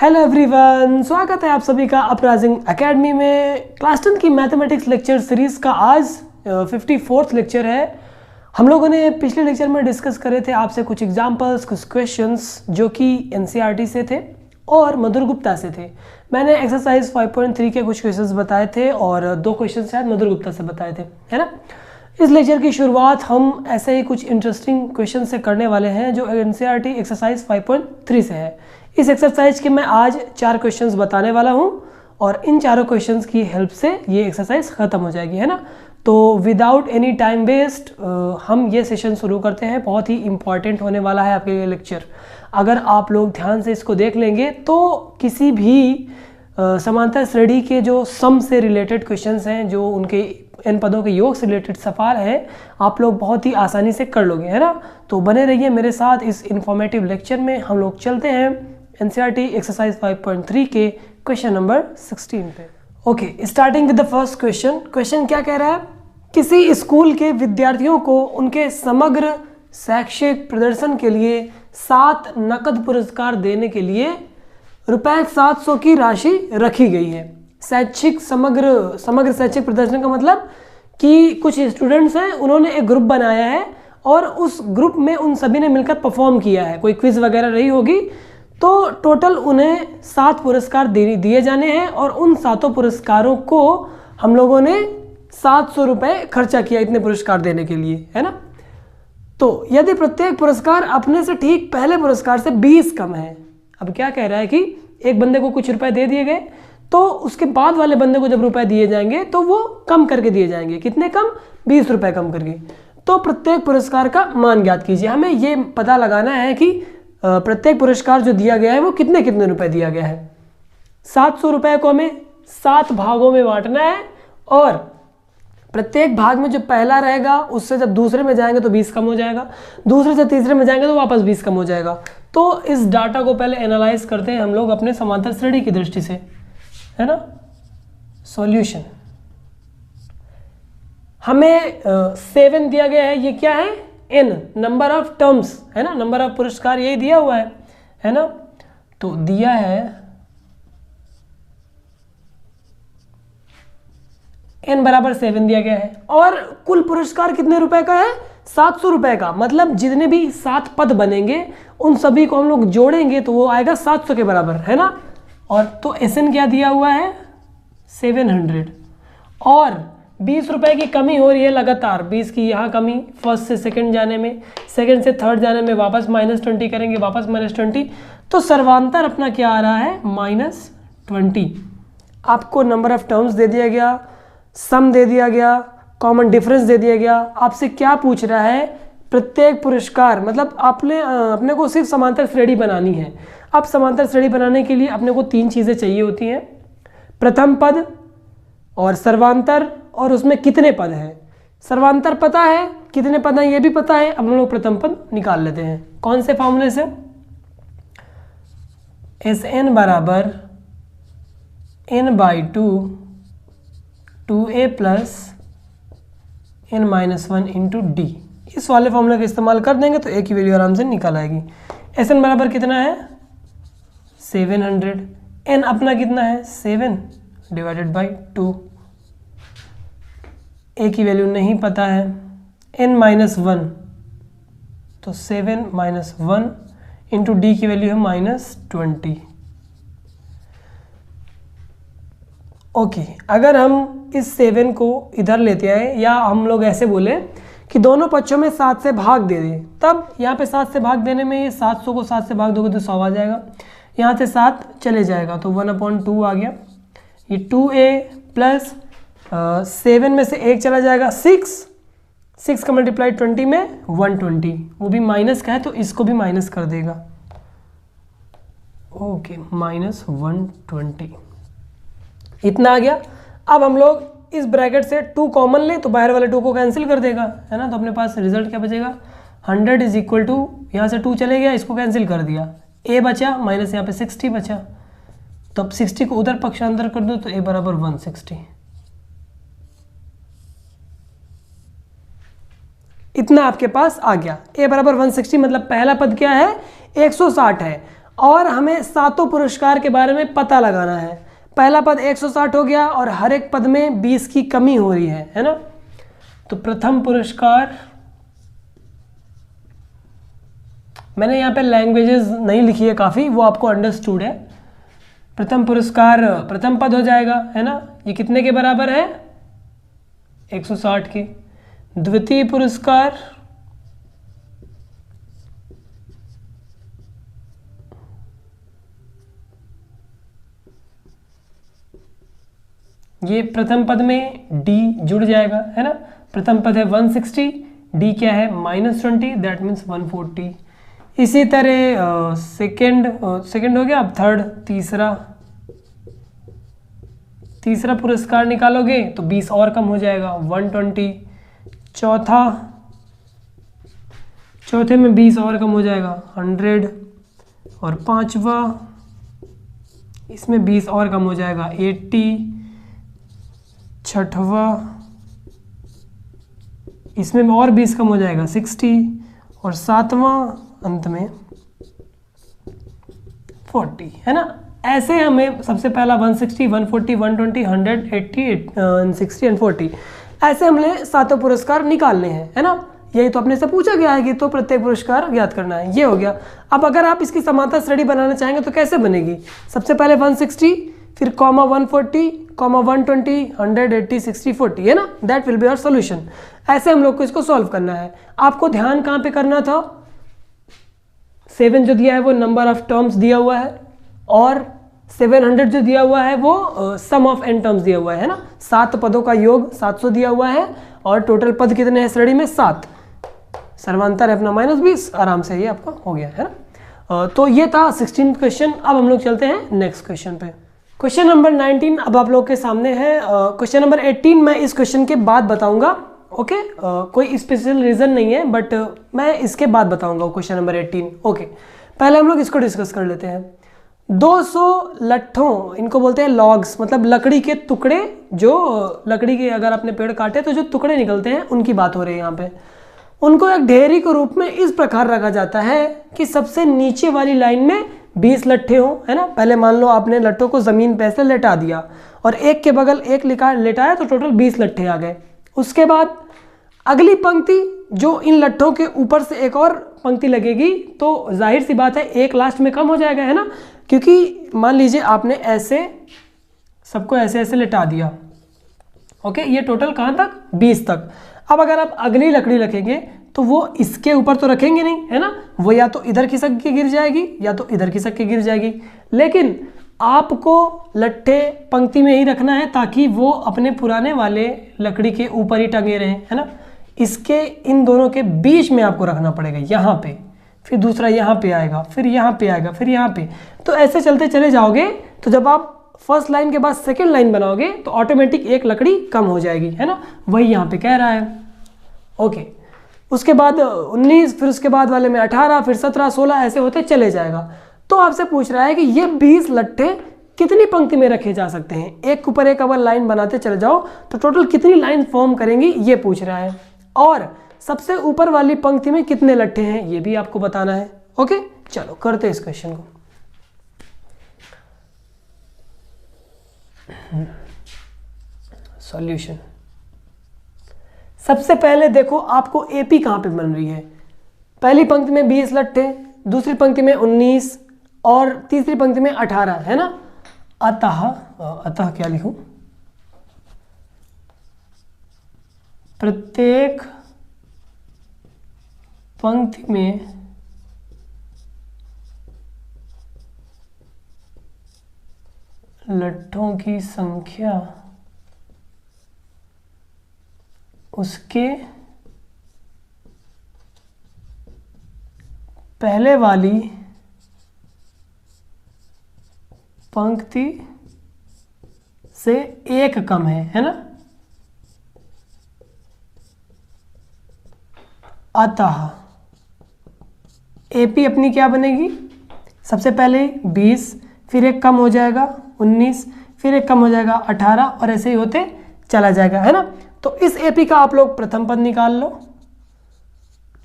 Hello everyone, स्वागत है आप सभी का अपराइजिंग एकेडमी में। क्लास 10 की मैथमेटिक्स लेक्चर सीरीज़ का आज 54th लेक्चर है। हम लोगों ने पिछले लेक्चर में डिस्कस करे थे आपसे कुछ एग्जांपल्स, कुछ क्वेश्चंस जो कि एनसीईआरटी से थे और मधुर गुप्ता से थे। मैंने एक्सरसाइज 5.3 के कुछ क्वेश्चंस बताए थे और 2 क्वेश्चन शायद मधुर गुप्ता से बताए थे, है ना। इस लेक्चर की शुरुआत हम ऐसे ही कुछ इंटरेस्टिंग क्वेश्चन से करने वाले हैं जो एनसीईआरटी एक्सरसाइज 5.3 से है। इस एक्सरसाइज के मैं आज 4 क्वेश्चंस बताने वाला हूं और इन चारों क्वेश्चंस की हेल्प से ये एक्सरसाइज ख़त्म हो जाएगी, है ना। तो विदाउट एनी टाइम वेस्ट हम ये सेशन शुरू करते हैं। बहुत ही इंपॉर्टेंट होने वाला है आपके लिए लेक्चर। अगर आप लोग ध्यान से इसको देख लेंगे तो किसी भी समांतर श्रेणी के जो सम से रिलेटेड क्वेश्चंस हैं, जो उनके इन पदों के योग से रिलेटेड सवाल है, आप लोग बहुत ही आसानी से कर लोगे, है ना। तो बने रहिए मेरे साथ इस इंफॉर्मेटिव लेक्चर में। हम लोग चलते हैं एनसीईआरटी एक्सरसाइज 5.3 के क्वेश्चन नंबर 16 पे। Okay, starting with the first question. Question क्या कह रहा है? किसी स्कूल के विद्यार्थियों को उनके समग्र शैक्षिक प्रदर्शन के लिए 7 नकद पुरस्कार देने के लिए रुपए 700 की राशि रखी गई है। समग्र शैक्षिक प्रदर्शन का मतलब कि कुछ स्टूडेंट्स हैं, उन्होंने एक ग्रुप बनाया है और उस ग्रुप में उन सभी ने मिलकर परफॉर्म किया है, कोई क्विज वगैरह रही होगी। तो टोटल उन्हें 7 पुरस्कार दिए जाने हैं और उन 7 पुरस्कारों को हम लोगों ने 700 रुपये खर्चा किया इतने पुरस्कार देने के लिए, है ना। तो यदि प्रत्येक पुरस्कार अपने से ठीक पहले पुरस्कार से 20 कम है, अब क्या कह रहा है कि एक बंदे को कुछ रुपए दे दिए गए, तो उसके बाद वाले बंदे को जब रुपए दिए जाएंगे तो वो कम करके दिए जाएंगे। कितने कम? 20 रुपए कम करके। तो प्रत्येक पुरस्कार का मान ज्ञात कीजिए। हमें ये पता लगाना है कि प्रत्येक पुरस्कार जो दिया गया है वो कितने कितने रुपए दिया गया है। 700 रुपए को हमें 7 भागों में बांटना है और प्रत्येक भाग में जो पहला रहेगा उससे जब दूसरे में जाएंगे तो 20 कम हो जाएगा, दूसरे से तीसरे में जाएंगे तो वापस 20 कम हो जाएगा। तो इस डाटा को पहले एनालाइज करते हैं हम लोग अपने समांतर श्रेणी की दृष्टि से, है ना। सॉल्यूशन, हमें 7 दिया गया है। ये क्या है? n नंबर ऑफ टर्म्स, है ना, नंबर ऑफ पुरस्कार यही दिया हुआ है ना। तो दिया है n बराबर 7 दिया गया है और कुल पुरस्कार कितने रुपए का है? 700 रुपए का। मतलब जितने भी 7 पद बनेंगे उन सभी को हम लोग जोड़ेंगे तो वो आएगा 700 के बराबर, है ना। और तो SN क्या दिया हुआ है? 700। और 20 रुपए की कमी हो रही है लगातार। 20 की यहाँ कमी, फर्स्ट से सेकंड जाने में, सेकंड से थर्ड जाने में वापस -20 करेंगे, वापस -20। तो सर्वांतर अपना क्या आ रहा है? -20। आपको नंबर ऑफ टर्म्स दे दिया गया, सम दे दिया गया, कॉमन डिफरेंस दे दिया गया। आपसे क्या पूछ रहा है? प्रत्येक पुरस्कार, मतलब अपने को सिर्फ समांतर श्रेणी बनानी है। अब समांतर श्रेणी बनाने के लिए अपने को 3 चीज़ें चाहिए होती हैं, प्रथम पद और सर्वांतर, और उसमें कितने पद हैं। सर्वांतर पता है, कितने पद हैं ये भी पता है। अब हम लोग प्रथम पद निकाल लेते हैं। कौन से फॉर्मूले से? SN बराबर n/2 2a plus n-1 into d। इस वाले फॉर्मूले का इस्तेमाल कर देंगे तो a की वैल्यू आराम से निकल आएगी। SN बराबर कितना है? 700। n अपना कितना है? 7 डिवाइडेड बाई 2। a की वैल्यू नहीं पता है, n-1 तो 7 - 1 इंटू d की वैल्यू है -20। ओके, अगर हम इस 7 को इधर लेते आए या हम लोग ऐसे बोले कि दोनों पक्षों में 7 से भाग दे दें, तब यहाँ पे 7 से भाग देने में ये 700 को 7 से भाग दोगे तो 100 आ जाएगा। यहाँ से 7 चले जाएगा तो 1/2 आ गया। ये 2a प्लस 7 में से 1 चला जाएगा, 6 का मल्टीप्लाई 20 में 120, वो भी माइनस का है तो इसको भी माइनस कर देगा। ओके, -120 इतना आ गया। अब हम लोग इस ब्रैकेट से 2 कॉमन लें तो बाहर वाले 2 को कैंसिल कर देगा, है ना। तो अपने पास रिजल्ट क्या बचेगा? 100 इज इक्वल टू, यहाँ से 2 चले गया, इसको कैंसिल कर दिया, a बचा माइनस यहाँ पे 60 बचा। तो अब 60 को उधर पक्षांतर कर दो तो a बराबर 160। इतना आपके पास आ गया। a बराबर 160 मतलब पहला पद क्या है? 160 है और हमें सातों पुरस्कार के बारे में पता लगाना है। पहला पद 160 हो गया और हर एक पद में 20 की कमी हो रही है ना। तो प्रथम पुरस्कार, मैंने यहाँ पे लैंग्वेजेस नहीं लिखी है काफ़ी, वो आपको अंडरस्टूड है। प्रथम पुरस्कार प्रथम पद हो जाएगा, है ना। ये कितने के बराबर है? 160 के। द्वितीय पुरस्कार ये प्रथम पद में d जुड़ जाएगा, है ना। प्रथम पद है 160, d क्या है -20, दैट मीन्स 140। इसी तरह सेकंड हो गया। अब थर्ड, तीसरा पुरस्कार निकालोगे तो 20 और कम हो जाएगा, 120। चौथे में 20 और कम हो जाएगा, 100। और पांचवा, इसमें 20 और कम हो जाएगा, 80। छठवा, इसमें और 20 कम हो जाएगा, 60। और सातवां अंत में 40, है ना। ऐसे हमें सबसे पहला 160, 140, 120, 100, 80, 60 एंड 40, ऐसे हमने सातों पुरस्कार निकालने हैं, है ना। यही तो अपने से पूछा गया है कि तो प्रत्येक पुरस्कार ज्ञात करना है। ये हो गया। अब अगर आप इसकी समांतर श्रेणी बनाना चाहेंगे तो कैसे बनेगी? सबसे पहले 160, फिर कॉमा 140, कॉमा 120, 100, 80, 60, 40, है ना। That will be our solution. ऐसे हम लोग को इसको सॉल्व करना है। आपको ध्यान कहाँ पे करना था? 7 जो दिया है वो नंबर ऑफ टर्म्स दिया हुआ है, और 700 जो दिया हुआ है वो सम ऑफ n टर्म्स दिया हुआ है ना। 7 पदों का योग 700 दिया हुआ है, और टोटल पद कितने हैं श्रेणी में? 7। सर्वांतर है अपना -20। आराम से ये आपका हो गया, है ना। तो ये था 16 क्वेश्चन। अब हम लोग चलते हैं नेक्स्ट क्वेश्चन पे। क्वेश्चन नंबर 19 अब आप लोग के सामने है। क्वेश्चन नंबर 18 मैं इस क्वेश्चन के बाद बताऊंगा, ओके। कोई स्पेशल रीज़न नहीं है, बट मैं इसके बाद बताऊंगा क्वेश्चन नंबर 18, ओके। पहले हम लोग इसको डिस्कस कर लेते हैं। 200 लट्ठों, इनको बोलते हैं लॉग्स, मतलब लकड़ी के टुकड़े, जो लकड़ी के अगर आपने पेड़ काटे तो जो टुकड़े निकलते हैं उनकी बात हो रही है यहाँ पे। उनको एक ढेरी के रूप में इस प्रकार रखा जाता है कि सबसे नीचे वाली लाइन में 20 लट्ठे हों, है ना। पहले मान लो आपने लट्ठों को ज़मीन पे ऐसे लेटा दिया और एक के बगल एक लेटाया तो टोटल 20 लट्ठे आ गए। उसके बाद अगली पंक्ति, जो इन लट्ठों के ऊपर से एक और पंक्ति लगेगी, तो जाहिर सी बात है एक लास्ट में कम हो जाएगा, है ना। क्योंकि मान लीजिए आपने ऐसे सबको ऐसे ऐसे लेटा दिया, ओके। ये टोटल कहाँ तक? 20 तक। अब अगर आप अगली लकड़ी रखेंगे तो वो इसके ऊपर तो रखेंगे नहीं, है ना। वो या तो इधर खिसक के गिर जाएगी या तो इधर खिसक के गिर जाएगी। लेकिन आपको लट्ठे पंक्ति में ही रखना है ताकि वो अपने पुराने वाले लकड़ी के ऊपर ही टंगे रहें, है ना। इसके इन दोनों के बीच में आपको रखना पड़ेगा, यहाँ पे। फिर दूसरा यहाँ पे आएगा, फिर यहाँ पे आएगा, फिर यहाँ पे। तो ऐसे चलते चले जाओगे तो जब आप फर्स्ट लाइन के बाद सेकेंड लाइन बनाओगे तो ऑटोमेटिक एक लकड़ी कम हो जाएगी, है ना। वही यहाँ पे कह रहा है, ओके। उसके बाद 19, फिर उसके बाद वाले में 18, फिर 17, 16, ऐसे होते चले जाएगा। तो आपसे पूछ रहा है कि ये 20 लट्ठे कितनी पंक्ति में रखे जा सकते हैं? एक ऊपर एक अगर लाइन बनाते चले जाओ तो टोटल कितनी लाइन फॉर्म करेंगी, ये पूछ रहा है। और सबसे ऊपर वाली पंक्ति में कितने लट्ठे हैं ये भी आपको बताना है, ओके। चलो करते हैं इस क्वेश्चन को। सॉल्यूशन। सबसे पहले देखो आपको एपी कहाँ पे बन रही है। पहली पंक्ति में 20 लट्ठे, दूसरी पंक्ति में 19 और तीसरी पंक्ति में 18, है ना। अतः क्या लिखूं? प्रत्येक पंक्ति में लट्ठों की संख्या उसके पहले वाली पंक्ति से एक कम है ना। अतः एपी अपनी क्या बनेगी? सबसे पहले 20, फिर एक कम हो जाएगा 19, फिर एक कम हो जाएगा 18 और ऐसे ही होते चला जाएगा, है ना। तो इस एपी का आप लोग प्रथम पद निकाल लो,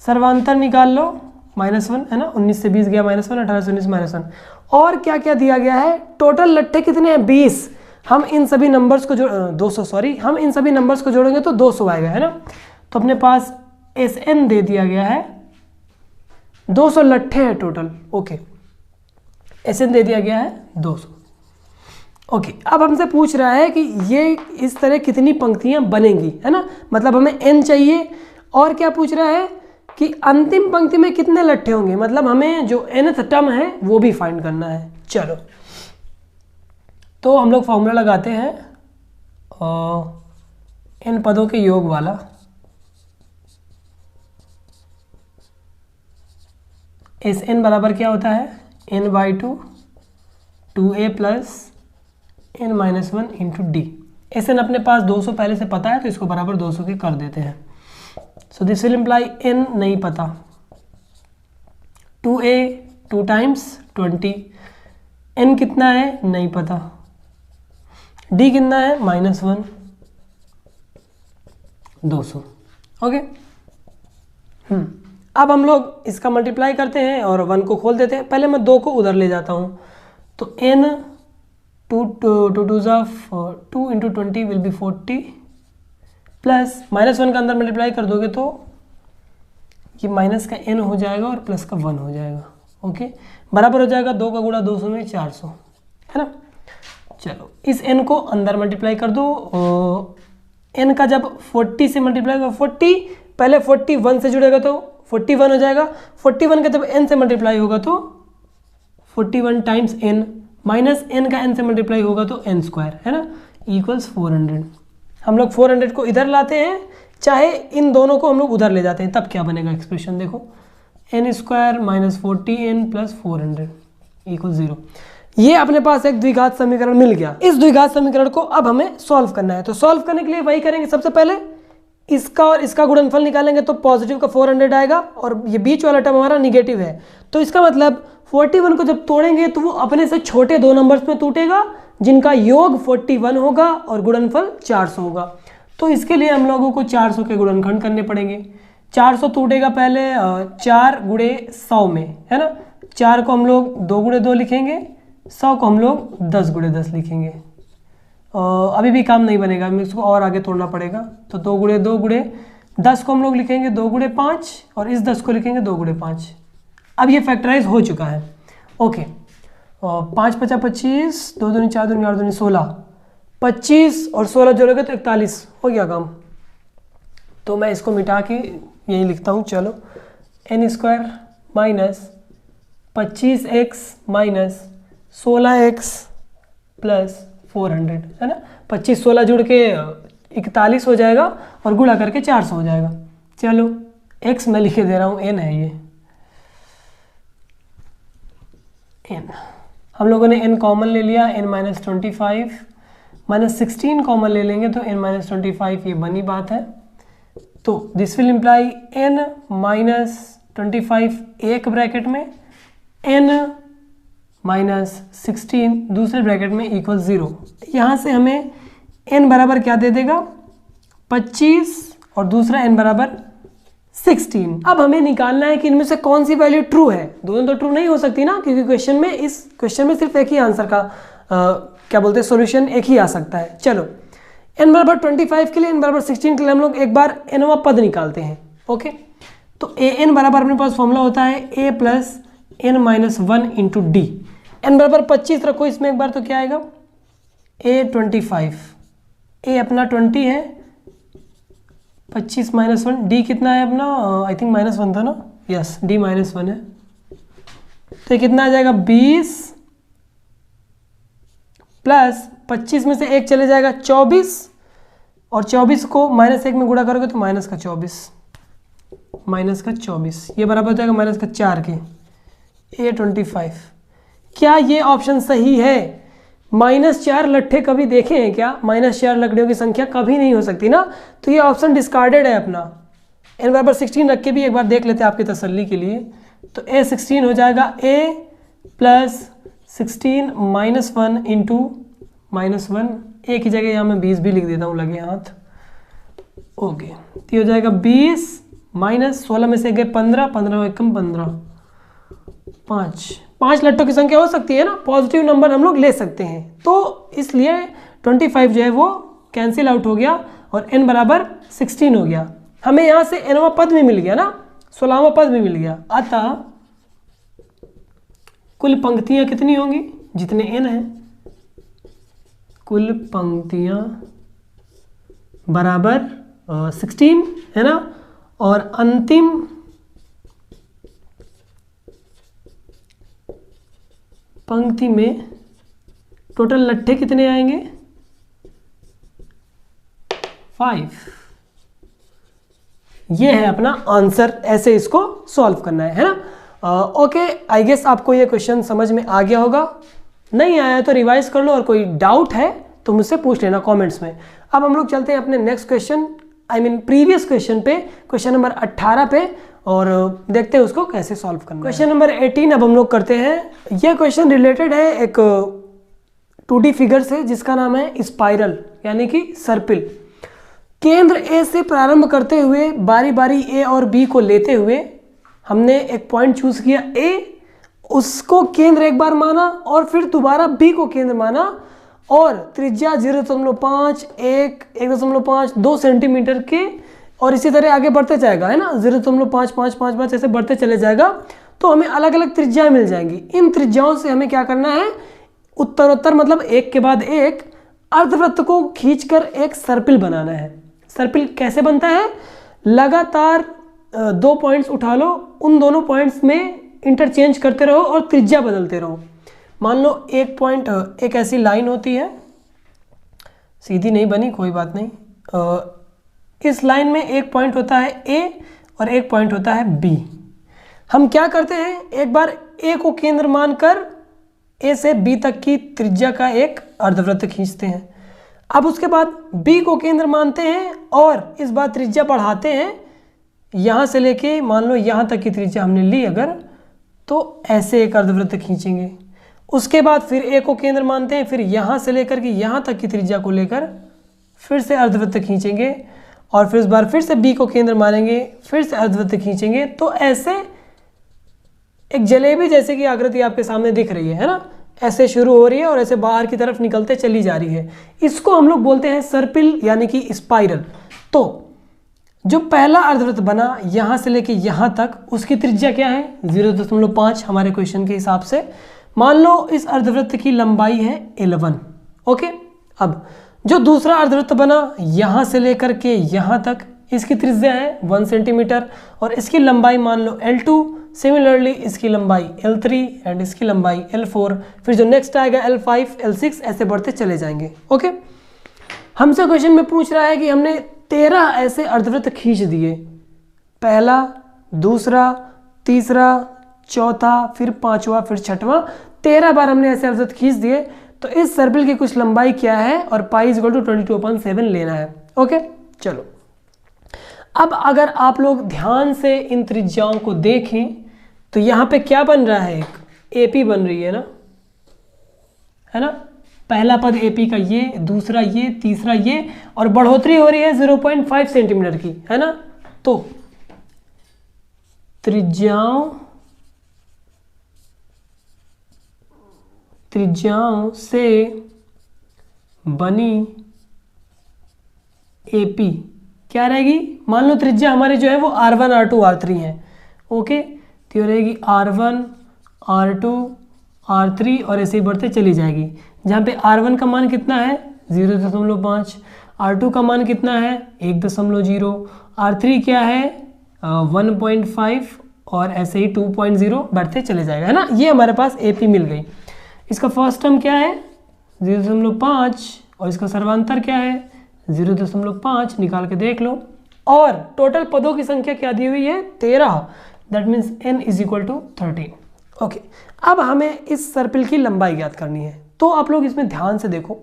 सर्वांतर निकाल लो -1 है ना, 19 से 20 गया -1, 18 से 19 -1। और क्या क्या दिया गया है, टोटल लट्ठे कितने हैं 20। हम इन सभी नंबर्स को 200 सॉरी, हम इन सभी नंबर्स को जोड़ेंगे तो 200 आएगा, है ना। तो अपने पास SN दे दिया गया है, 200 लट्ठे हैं टोटल। ओके, SN दे दिया गया है 200। ओके, अब हमसे पूछ रहा है कि ये इस तरह कितनी पंक्तियां बनेंगी, है ना, मतलब हमें n चाहिए। और क्या पूछ रहा है कि अंतिम पंक्ति में कितने लट्ठे होंगे, मतलब हमें जो nth टर्म है वो भी फाइंड करना है। चलो, तो हम लोग फॉर्मूला लगाते हैं इन पदों के योग वाला। SN बराबर क्या होता है, n/2 2a plus n-1 into D. SN अपने पास 200 पहले से पता है, तो इसको बराबर 200 के कर देते हैं। So this will imply n नहीं पता, 2a 2 टाइम्स 20, n कितना है नहीं पता, d कितना है -1 200। ओके, अब हम लोग इसका मल्टीप्लाई करते हैं और 1 को खोल देते हैं। पहले मैं 2 को उधर ले जाता हूँ, तो n 2 into 20 will be 40 plus -1 का अंदर मल्टीप्लाई कर दोगे तो ये माइनस का n हो जाएगा और प्लस का 1 हो जाएगा। ओके, बराबर हो जाएगा 2 का गुणा 200 में 400, है ना। चलो, इस n को अंदर मल्टीप्लाई कर दो, n का जब 40 से मल्टीप्लाई होगा, 40 पहले 41 से जुड़ेगा तो 41 हो जाएगा, 41 का जब n से मल्टीप्लाई होगा तो 41 टाइम्स n माइनस n का n से मल्टीप्लाई होगा तो n², है ना, इक्वल्स 400। हम लोग 400 को इधर लाते हैं, चाहे इन दोनों को हम लोग उधर ले जाते हैं, तब क्या बनेगा एक्सप्रेशन देखो, n² - 40n + 400 = 0। ये अपने पास एक द्विघात समीकरण मिल गया। इस द्विघात समीकरण को अब हमें सॉल्व करना है, तो सॉल्व करने के लिए वही करेंगे, सबसे पहले इसका और इसका गुणनफल निकालेंगे तो पॉजिटिव का 400 आएगा और ये बीच वाला टर्म हमारा निगेटिव है, तो इसका मतलब 41 को जब तोड़ेंगे तो वो अपने से छोटे दो नंबर्स में टूटेगा जिनका योग 41 होगा और गुणनफल 400 होगा। तो इसके लिए हम लोगों को 400 के गुणनखंड करने पड़ेंगे। 400 टूटेगा पहले 4 गुणे 100 में, है ना। 4 को हम लोग 2 गुणे 2 लिखेंगे, 100 को हम लोग 10 गुणे 10 लिखेंगे। अभी भी काम नहीं बनेगा, हमें इसको और आगे तोड़ना पड़ेगा। तो 2 गुणे 2 गुणे 10 को हम लोग लिखेंगे 2 गुणे 5 और इस 10 को लिखेंगे 2 गुणे 5। अब ये फैक्टराइज हो चुका है। ओके, 5 × 5 = 25, 2 दूनी 4 दूनी 8 दूनी 16, 25 और 16 जोड़ोगे तो 41 हो गया काम। तो मैं इसको मिटा के यही लिखता हूँ, चलो n² - 25x - 16x + 400, है ना। 25 16 जुड़ के 41 हो जाएगा और गुणा करके 400 हो जाएगा। चलो, x मैं लिखे दे रहा हूँ, n है ये n। हम लोगों ने n कॉमन ले लिया, n - 25 -16 कॉमन ले लेंगे तो n - 25, ये बनी बात है। तो दिस विल इम्प्लाई n - 25 एक ब्रैकेट में, n - 16 दूसरे ब्रैकेट में इक्वल 0। यहाँ से हमें n बराबर क्या दे देगा 25 और दूसरा n बराबर 16। अब हमें निकालना है कि इनमें से कौन सी वैल्यू ट्रू है। दोनों तो ट्रू नहीं हो सकती ना, क्योंकि इस क्वेश्चन में सिर्फ एक ही आंसर का क्या बोलते हैं सॉल्यूशन एक ही आ सकता है। चलो, n बराबर 25 के लिए, n बराबर 16 के लिए हम लोग एक बार nवां पद निकालते हैं। ओके, तो an बराबर अपने पास फॉर्मूला होता है a + n - 1 into D. n बराबर 25 रखो इसमें एक बार, तो क्या आएगा a 25, a अपना 20 है, 25 - 1, d कितना है अपना, आई थिंक -1 था ना, यस d -1 है। तो ये कितना आ जाएगा 20 प्लस 25 में से 1 चले जाएगा 24 और 24 को -1 में गुणा करोगे तो -24, ये बराबर हो जाएगा -4 के a 25। क्या ये ऑप्शन सही है? -4 लट्ठे कभी देखे हैं क्या? -4 लकड़ियों की संख्या कभी नहीं हो सकती ना, तो ये ऑप्शन डिस्कार्डेड है अपना। n बराबर 16 रख के भी एक बार देख लेते हैं आपकी तसल्ली के लिए। तो a 16 हो जाएगा a + 16 - 1 इंटू -1, a की जगह यहाँ मैं 20 भी लिख देता हूँ लगे हाथ। ओके, तो ये हो जाएगा 20 माइनस 16 में से गए 15, 15 एकम 15, 5 लट्टों की संख्या हो सकती है ना, पॉजिटिव नंबर हम लोग ले सकते हैं, तो इसलिए 25 जो है वो कैंसिल आउट हो गया और n बराबर 16 हो गया। हमें यहाँ से nवां पद भी मिल गया ना, 16वां पद भी मिल गया। अतः कुल पंक्तियां कितनी होंगी, जितने n है, कुल पंक्तियां बराबर 16 है ना, और अंतिम पंक्ति में टोटल लट्ठे कितने आएंगे, 5। ये है अपना आंसर, ऐसे इसको सॉल्व करना है ना। ओके, आई गेस आपको ये क्वेश्चन समझ में आ गया होगा, नहीं आया तो रिवाइज कर लो और कोई डाउट है तो मुझसे पूछ लेना कमेंट्स में। अब हम लोग चलते हैं अपने नेक्स्ट क्वेश्चन, प्रीवियस क्वेश्चन पे, क्वेश्चन नंबर 18 पे, और देखते हैं उसको कैसे सॉल्व करना है। क्वेश्चन नंबर 18 अब हम लोग करते हैं। यह क्वेश्चन रिलेटेड है एक 2D फिगर से जिसका नाम है स्पाइरल यानी कि सर्पिल। केंद्र ए से प्रारंभ करते हुए बारी बारी ए और बी को लेते हुए हमने एक पॉइंट चूज किया ए, उसको केंद्र एक बार माना और फिर दोबारा बी को केंद्र माना और त्रिज्या 0.5, 1, 1.5, 2 सेंटीमीटर के, और इसी तरह आगे बढ़ते जाएगा है ना, 0.5, 5, 5, 5 ऐसे बढ़ते चले जाएगा, तो हमें अलग अलग त्रिज्याएं मिल जाएंगी। इन त्रिज्याओं से हमें क्या करना है, उत्तरोत्तर मतलब एक के बाद एक अर्धवृत्त को खींचकर एक सर्पिल बनाना है। सर्पिल कैसे बनता है, लगातार 2 पॉइंट्स उठा लो, उन दोनों पॉइंट्स में इंटरचेंज करते रहो और त्रिज्या बदलते रहो। मान लो एक पॉइंट, एक ऐसी लाइन होती है, सीधी नहीं बनी कोई बात नहीं, इस लाइन में एक पॉइंट होता है ए और एक पॉइंट होता है बी। हम क्या करते हैं, एक बार ए को केंद्र मानकर ए से बी तक की त्रिज्या का एक अर्धवृत्त खींचते हैं। अब उसके बाद बी को केंद्र मानते हैं और इस बार त्रिज्या बढ़ाते हैं, यहाँ से लेके मान लो यहाँ तक की त्रिज्या हमने ली अगर, तो ऐसे एक अर्धवृत्त खींचेंगे। उसके बाद फिर ए को केंद्र मानते हैं, फिर यहाँ से लेकर के यहाँ तक की त्रिज्या को लेकर फिर से अर्धवृत्त खींचेंगे और फिर इस बार फिर से बी को केंद्र मानेंगे, फिर से अर्धवृत्त खींचेंगे। तो ऐसे एक जलेबी जैसे की आकृति आपके सामने दिख रही है ना, ऐसे शुरू हो रही है और ऐसे बाहर की तरफ निकलते चली जा रही है। इसको हम लोग बोलते हैं सर्पिल यानी कि स्पाइरल। तो जो पहला अर्धवृत्त बना यहाँ से लेके यहाँ तक, उसकी त्रिज्या क्या है, 0.5 हमारे क्वेश्चन के हिसाब से। मान लो इस अर्धवृत्त की लंबाई है 11। ओके, अब जो दूसरा अर्धवृत्त बना यहाँ से लेकर के यहाँ तक, इसकी त्रिज्या है 1 सेंटीमीटर और इसकी लंबाई मान लो L2। सिमिलरली इसकी लंबाई L3 एंड इसकी लंबाई L4, फिर जो नेक्स्ट आएगा L5, L6 ऐसे बढ़ते चले जाएंगे। ओके, हमसे क्वेश्चन में पूछ रहा है कि हमने 13 ऐसे अर्धवृत्त खींच दिए, पहला, दूसरा, तीसरा, चौथा, फिर पांचवा, फिर छठवां, 13 बार हमने ऐसे अर्धवृत्त खींच दिए। तो इस सर्पिल की कुछ लंबाई क्या है और पाई = 22/7 लेना है। ओके, चलो अब अगर आप लोग ध्यान से इन त्रिज्याओं को देखें तो यहाँ पे क्या बन रहा है, एक एपी बन रही है ना, पहला पद एपी का ये, दूसरा ये, तीसरा ये, और बढ़ोतरी हो रही है 0.5 सेंटीमीटर की, है ना। तो त्रिज्याओं से बनी एपी क्या रहेगी, मान लो त्रिज्या हमारी जो है वो R1, R2, R3 है। ओके, तो ये रहेगी R1, R2, R3 और ऐसे ही बढ़ते चली जाएगी। जहाँ पे R1 का मान कितना है 0.5, R2 का मान कितना है 1.0, R3 क्या है 1.5 और ऐसे ही 2.0 बढ़ते चले जाएगा, है ना। ये हमारे पास AP मिल गई। इसका फर्स्ट टर्म क्या है 0.5 और इसका सर्वांतर क्या है 0.5, निकाल के देख लो। और टोटल पदों की संख्या क्या दी हुई है 13, दैट मीन्स n = 13। ओके, अब हमें इस सर्पिल की लंबाई ज्ञात करनी है। तो आप लोग इसमें ध्यान से देखो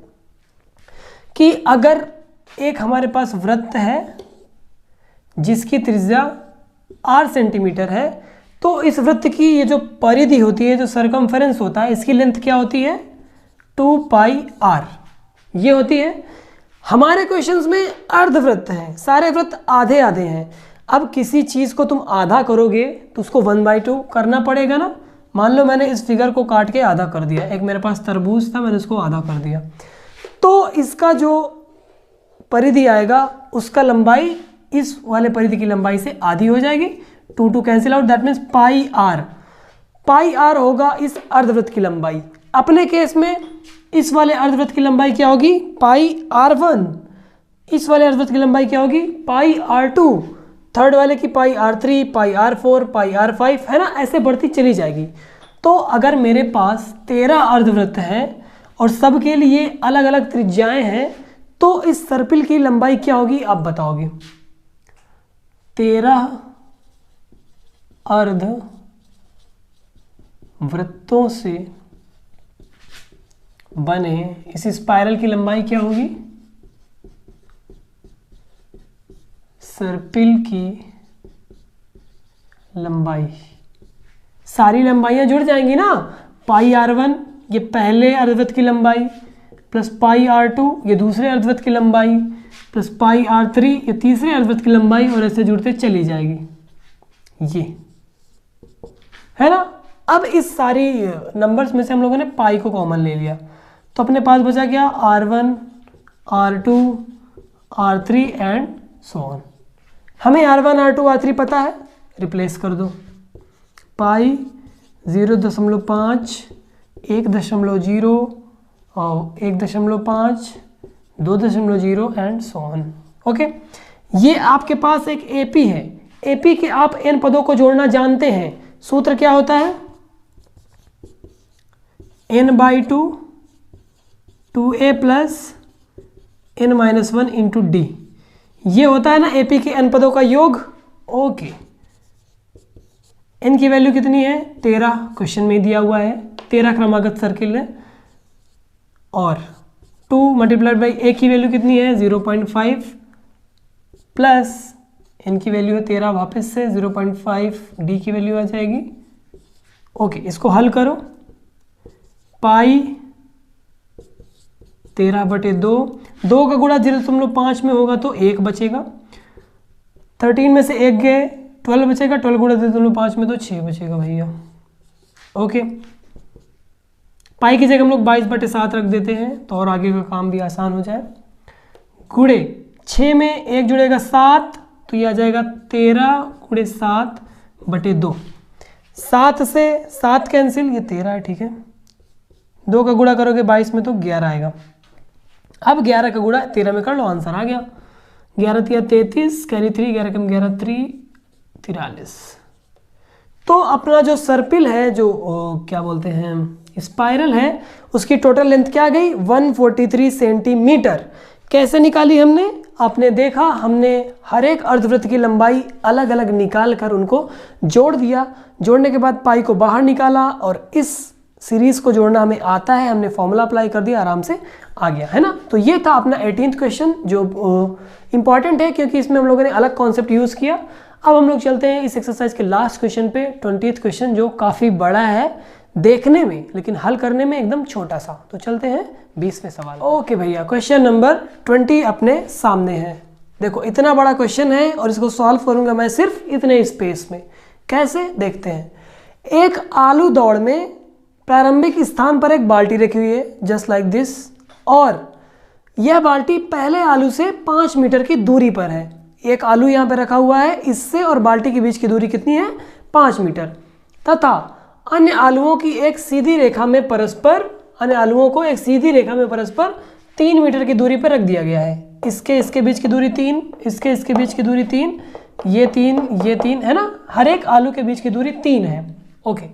कि अगर एक हमारे पास वृत्त है जिसकी त्रिज्या r सेंटीमीटर है, तो इस वृत्त की ये जो परिधि होती है, जो सर्कमफेरेंस होता है, इसकी लेंथ क्या होती है 2πr, ये होती है। हमारे क्वेश्चंस में अर्धवृत्त है, सारे वृत्त आधे आधे हैं। अब किसी चीज़ को तुम आधा करोगे तो उसको 1/2 करना पड़ेगा ना। मान लो मैंने इस फिगर को काट के आधा कर दिया, एक मेरे पास तरबूज था, मैंने उसको आधा कर दिया, तो इसका जो परिधि आएगा उसका लंबाई इस वाले परिधि की लंबाई से आधी हो जाएगी। 2 cancel out, that means pi r होगा इस अर्धवृत्त की लंबाई। अपने केस में इस वाले अर्धवृत्त की लंबाई क्या होगी? पाई r1। इस वाले अर्धवृत्त की लंबाई क्या होगी? पाई r2। थर्ड वाले की पाई r3, पाई r4, पाई r5, है ना, ऐसे बढ़ती चली जाएगी। तो अगर मेरे पास 13 अर्धवृत्त हैं और सबके लिए अलग अलग त्रिज्याएं हैं, तो इस सर्पिल की लंबाई क्या होगी आप बताओगे? 13 अर्ध वृत्तों से बने इस स्पाइरल की लंबाई क्या होगी? सर्पिल की लंबाई, सारी लंबाइयां जुड़ जाएंगी ना। पाई r1 ये पहले अर्धवृत्त की लंबाई, प्लस पाई r2 ये दूसरे अर्धवृत्त की लंबाई, प्लस पाई r3 ये तीसरे अर्धवृत्त की लंबाई, और ऐसे जुड़ते चली जाएगी। ये है ना। अब इस सारी नंबर्स में से हम लोगों ने पाई को कॉमन ले लिया, तो अपने पास बचा क्या? r1, r2, r3 and so on. हमें r1, r2, r3 पता है, रिप्लेस कर दो। पाई 0.5, 1.0 और 1.5, 2.0 एंड सो ऑन। ओके, ये आपके पास एक एपी है। एपी के आप n पदों को जोड़ना जानते हैं। सूत्र क्या होता है? n/2 2a plus n-1 into D. ये होता है ना एपी के n पदों का योग। ओके, n की वैल्यू कितनी है? 13, क्वेश्चन में दिया हुआ है। 13 क्रमागत सर्किल है, और 2 मल्टीप्लाइड बाई a की वैल्यू कितनी है? 0.5 प्लस n की वैल्यू है 13, वापस से 0.5 d की वैल्यू आ जाएगी। ओके, इसको हल करो। पाई 13/2, 2 का गुणा 0.5 में होगा तो 1 बचेगा। 13 में से 1 गए, 12 बचेगा। 12 गुणा 0.5 में तो 6 बचेगा भैया। ओके, पाई की जगह हम लोग 22/7 रख देते हैं, तो और आगे का काम भी आसान हो जाए। गुणे 6 में 1 जुड़ेगा 7, तो ये आ जाएगा 13 गुणे 7/2। 7 से 7 कैंसिल, ये 13 है, ठीक है। 2 का गुणा करोगे 22 में तो 11 आएगा। अब 11 का गुणा 13 में कर लो, आंसर आ गया। 11 3 33, कैरी 3, 11 कम 11 3 43। तो अपना जो सर्पिल है, जो क्या बोलते हैं स्पाइरल है, उसकी टोटल लेंथ क्या आ गई? 143 सेंटीमीटर। कैसे निकाली हमने? आपने देखा, हमने हर एक अर्धवृत्त की लंबाई अलग अलग निकाल कर उनको जोड़ दिया। जोड़ने के बाद पाई को बाहर निकाला, और इस सीरीज को जोड़ना हमें आता है, हमने फॉर्मूला अप्लाई कर दिया, आराम से आ गया, है ना। तो ये था अपना 18th क्वेश्चन, जो इंपॉर्टेंट है क्योंकि इसमें हम लोगों ने अलग कॉन्सेप्ट यूज़ किया। अब हम लोग चलते हैं इस एक्सरसाइज के लास्ट क्वेश्चन पे, 20th क्वेश्चन, जो काफ़ी बड़ा है देखने में, लेकिन हल करने में एकदम छोटा सा। तो चलते हैं 20वें सवाल। ओके भैया, क्वेश्चन नंबर 20 अपने सामने है। देखो, इतना बड़ा क्वेश्चन है और इसको सॉल्व करूंगा मैं सिर्फ इतने स्पेस में। कैसे, देखते हैं। एक आलू दौड़ में प्रारंभिक स्थान पर एक बाल्टी रखी हुई है, जस्ट लाइक दिस, और यह बाल्टी पहले आलू से 5 मीटर की दूरी पर है। एक आलू यहाँ पे रखा हुआ है, इससे और बाल्टी के बीच की दूरी कितनी है? 5 मीटर। तथा अन्य आलुओं की एक सीधी रेखा में परस्पर, अन्य आलुओं को एक सीधी रेखा में परस्पर 3 मीटर की दूरी पर रख दिया गया है। इसके बीच की दूरी 3, इसके बीच की दूरी 3, ये 3, है ना। हर एक आलू के बीच की दूरी 3 है। ओके,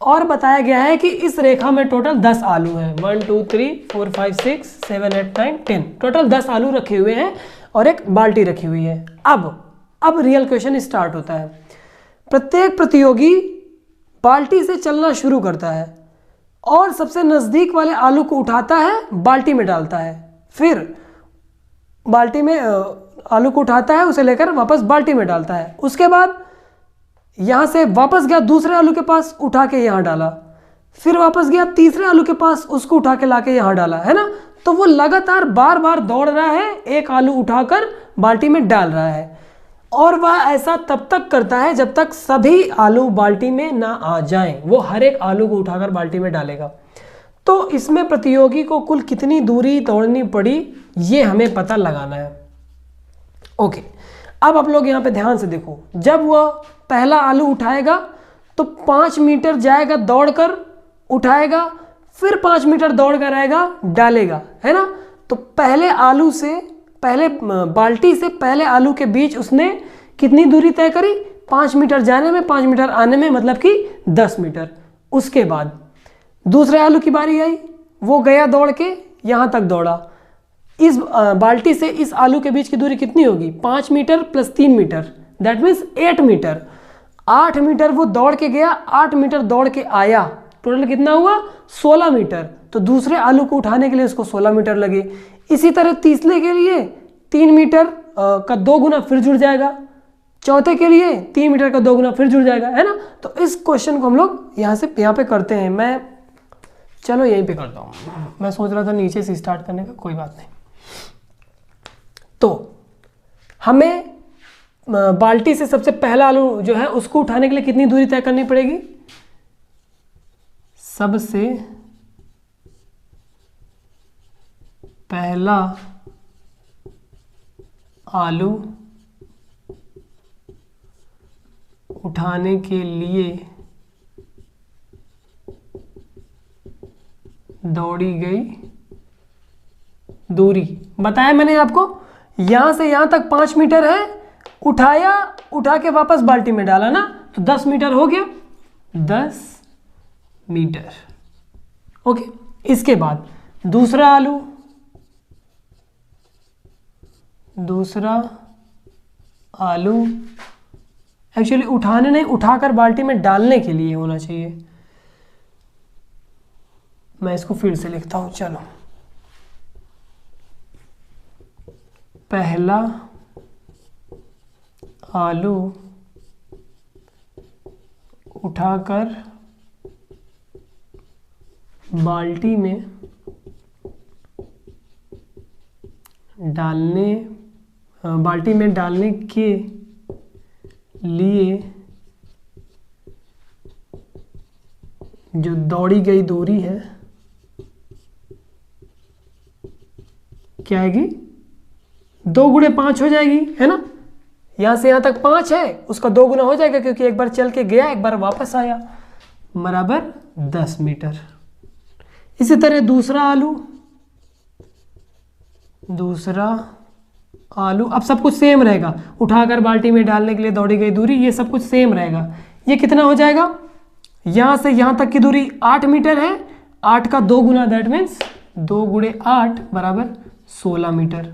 और बताया गया है कि इस रेखा में टोटल 10 आलू हैं। 1 2 3 4 5 6 7 8 9 10, टोटल 10 आलू रखे हुए हैं और एक बाल्टी रखी हुई है। अब रियल क्वेश्चन स्टार्ट होता है। प्रत्येक प्रतियोगी बाल्टी से चलना शुरू करता है और सबसे नज़दीक वाले आलू को उठाता है, बाल्टी में डालता है। फिर बाल्टी में आलू को उठाता है, उसे लेकर वापस बाल्टी में डालता है। उसके बाद यहाँ से वापस गया दूसरे आलू के पास, उठा के यहाँ डाला। फिर वापस गया तीसरे आलू के पास, उसको उठा के लाके यहाँ डाला, है ना। तो वो लगातार बार बार दौड़ रहा है, एक आलू उठाकर बाल्टी में डाल रहा है। और वह ऐसा तब तक करता है जब तक सभी आलू बाल्टी में ना आ जाएं। वो हर एक आलू को उठाकर बाल्टी में डालेगा। तो इसमें प्रतियोगी को कुल कितनी दूरी दौड़नी पड़ी ये हमें पता लगाना है। ओके, अब आप लोग यहाँ पे ध्यान से देखो, जब वह पहला आलू उठाएगा तो 5 मीटर जाएगा दौड़कर, उठाएगा, फिर 5 मीटर दौड़ कर आएगा, डालेगा, है ना। तो पहले आलू से, पहले बाल्टी से पहले आलू के बीच उसने कितनी दूरी तय करी? 5 मीटर जाने में, 5 मीटर आने में, मतलब कि 10 मीटर। उसके बाद दूसरे आलू की बारी आई, वो गया दौड़ के, यहाँ तक दौड़ा। इस बाल्टी से इस आलू के बीच की दूरी कितनी होगी? 5 metre plus 3 metre, that means 8 metre. 8 metre वो दौड़ के गया, 8 मीटर दौड़ के आया, टोटल कितना हुआ? 16 मीटर। तो दूसरे आलू को उठाने के लिए उसको 16 मीटर लगे। इसी तरह तीसरे के लिए 3 मीटर का 2 गुना फिर जुड़ जाएगा, चौथे के लिए 3 मीटर का 2 गुना फिर जुड़ जाएगा, है ना। तो इस क्वेश्चन को हम लोग यहाँ पे करते हैं। मैं चलो यहीं पे करता हूँ, मैं सोच रहा था नीचे से स्टार्ट करने का, कोई बात नहीं। तो हमें बाल्टी से सबसे पहला आलू जो है उसको उठाने के लिए कितनी दूरी तय करनी पड़ेगी? सबसे पहला आलू उठाने के लिए दौड़ी गई दूरी बताया मैंने आपको। यहां से यहां तक 5 मीटर है, उठाया, उठा के वापस बाल्टी में डाला ना, तो 10 मीटर हो गया, 10 मीटर। ओके, इसके बाद दूसरा आलू एक्चुअली उठाने नहीं, उठाकर बाल्टी में डालने के लिए होना चाहिए। मैं इसको फिर से लिखता हूं, चलो। पहला आलू उठाकर बाल्टी में डालने के लिए जो दौड़ी गई दूरी है क्या आएगी? 2 गुणे 5 हो जाएगी, है ना। यहां से यहां तक 5 है, उसका 2 गुना हो जाएगा क्योंकि एक बार चल के गया, एक बार वापस आया, बराबर 10 मीटर। इसी तरह दूसरा आलू अब सब कुछ सेम रहेगा, उठाकर बाल्टी में डालने के लिए दौड़ी गई दूरी, ये सब कुछ सेम रहेगा। ये कितना हो जाएगा? यहां से यहां तक की दूरी 8 मीटर है, 8 का 2 गुना, दैट मीन्स 2 गुणे 8 बराबर 16 मीटर।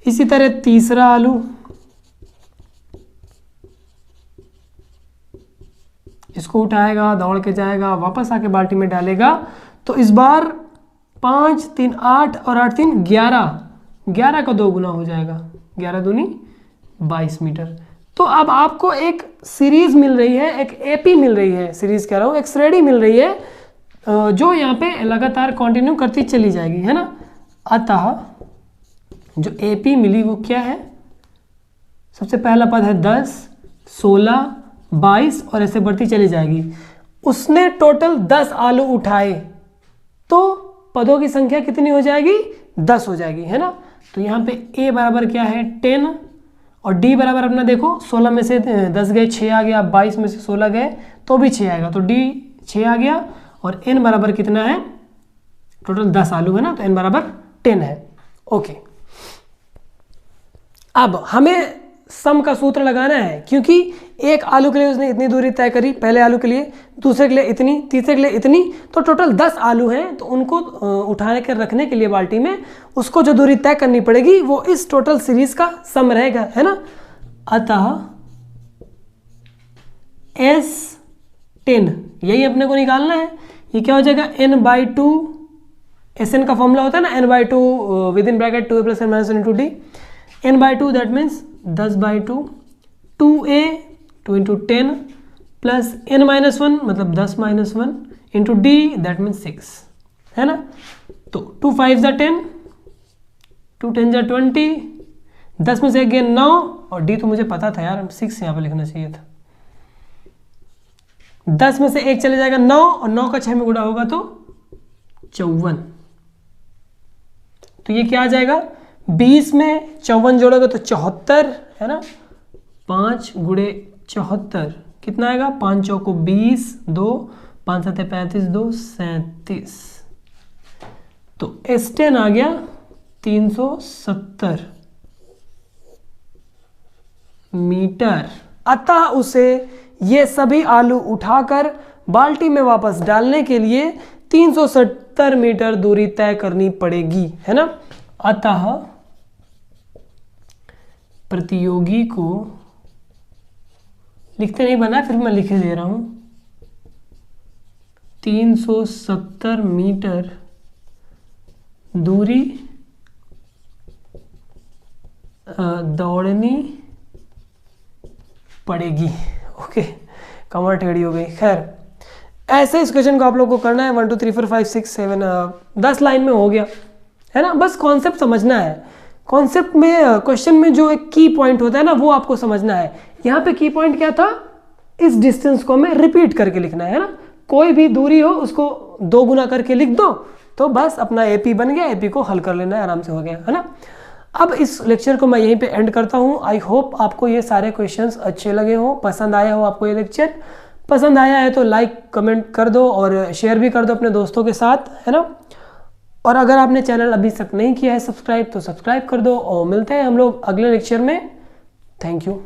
इसी तरह तीसरा आलू, इसको उठाएगा, दौड़ के जाएगा, वापस आके बाल्टी में डालेगा, तो इस बार 5 3 8 और 8 3 11, 11 का 2 गुना हो जाएगा, 11 दूनी 22 मीटर। तो अब आपको एक सीरीज मिल रही है, एक एपी मिल रही है, सीरीज कह रहा हूँ, एक श्रेणी मिल रही है जो यहाँ पे लगातार कंटिन्यू करती चली जाएगी, है ना। अतः जो एपी मिली वो क्या है? सबसे पहला पद है 10, 16, 22 और ऐसे बढ़ती चली जाएगी। उसने टोटल 10 आलू उठाए तो पदों की संख्या कितनी हो जाएगी? 10 हो जाएगी, है ना। तो यहाँ पे ए बराबर क्या है? 10, और डी बराबर अपना देखो, 16 में से 10 गए 6 आ गया, 22 में से 16 गए तो भी 6 आएगा, तो डी 6 आ गया। और एन बराबर कितना है? टोटल 10 आलू है ना, तो एन बराबर 10 है। ओके, अब हमें सम का सूत्र लगाना है, क्योंकि एक आलू के लिए उसने इतनी दूरी तय करी, पहले आलू के लिए, दूसरे के लिए इतनी, तीसरे के लिए इतनी, तो टोटल 10 आलू हैं। तो उनको उठाने के रखने के लिए बाल्टी में उसको जो दूरी तय करनी पड़ेगी वो इस टोटल सीरीज का सम रहेगा, है ना। अतः S10 यही अपने को निकालना है। ये क्या हो जाएगा? n/2, Sn का फॉर्मूला होता है ना, n/2 with in bracket 2a + n - 1 × d, n/2 that means 10/2, 2a 2 × 10 plus n-1 मतलब 10-1 इंटू d दैट मीन्स 6, है ना। तो 2 5 = 10, 2 10 = 20, 10 में से 1 गया 9, और डी तो मुझे पता था यार, 6 यहाँ पे लिखना चाहिए था। 10 में से 1 चले जाएगा 9, और 9 का 6 में गुणा होगा तो 54। तो ये क्या आ जाएगा, 20 में 54 जोड़ोगे तो 74 है ना, 5 गुणे 74 कितना आएगा, 5 चौको 20, 2 5 7 35, 2 37। तो S10 आ गया 370 मीटर। अतः उसे ये सभी आलू उठाकर बाल्टी में वापस डालने के लिए 370 मीटर दूरी तय करनी पड़ेगी, है ना। अतः प्रतियोगी को, लिखते नहीं बना फिर मैं लिख दे रहा हूं, 370 मीटर दूरी दौड़नी पड़ेगी। ओके, कमर टेढ़ी हो गई। खैर, ऐसे इस क्वेश्चन को आप लोग को करना है 1 2 3 4 5 6 7 10 लाइन में हो गया, है ना। बस कॉन्सेप्ट समझना है। कॉन्सेप्ट में क्वेश्चन में जो एक की पॉइंट होता है ना, वो आपको समझना है। यहाँ पे की पॉइंट क्या था, इस डिस्टेंस को हमें रिपीट करके लिखना है ना। कोई भी दूरी हो उसको 2 गुना करके लिख दो, तो बस अपना एपी बन गया, एपी को हल कर लेना है, आराम से हो गया, है ना। अब इस लेक्चर को मैं यहीं पे एंड करता हूँ। आई होप आपको ये सारे क्वेश्चंस अच्छे लगे हो, पसंद आया हो आपको ये लेक्चर। पसंद आया है तो लाइक कमेंट कर दो और शेयर भी कर दो अपने दोस्तों के साथ, है ना। और अगर आपने चैनल अभी तक नहीं किया है सब्सक्राइब, तो सब्सक्राइब कर दो, और मिलते हैं हम लोग अगले लेक्चर में। Thank you.